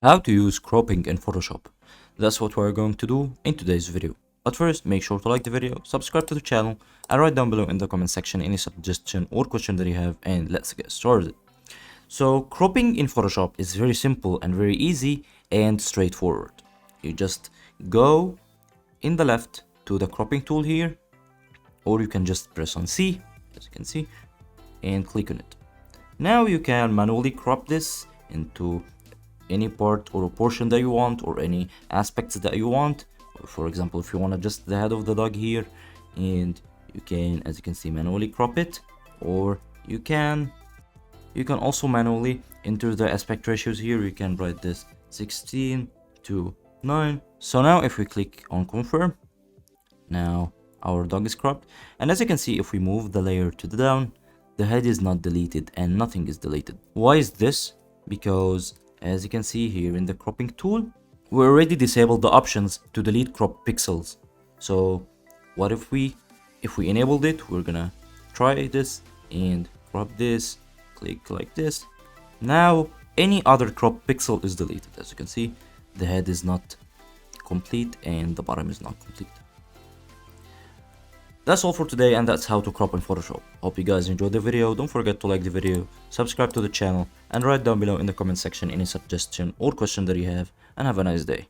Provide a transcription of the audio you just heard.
How to use cropping in Photoshop. That's what we're going to do in today's video. But first, make sure to like the video, subscribe to the channel, and write down below in the comment section any suggestion or question that you have, and let's get started. So cropping in Photoshop is very simple and very easy and straightforward. You just go in the left to the cropping tool here, or you can just press on C, as you can see, and click on it. Now you can manually crop this into any part or portion that you want, or any aspects that you want. For example, if you want just the head of the dog here, and you can, as you can see, manually crop it, or you can also manually enter the aspect ratios here. You can write this 16 to 9. So now if we click on confirm, now our dog is cropped, and as you can see, if we move the layer to the down, the head is not deleted and nothing is deleted. Why is this? Because as you can see here in the cropping tool, we already disabled the options to delete crop pixels. So what if we enabled it? We're gonna try this and crop this, click like this. Now any other crop pixel is deleted. As you can see, the head is not complete and the bottom is not complete. That's all for today, and that's how to crop in Photoshop. Hope you guys enjoyed the video. Don't forget to like the video, subscribe to the channel, and write down below in the comment section any suggestion or question that you have, and have a nice day.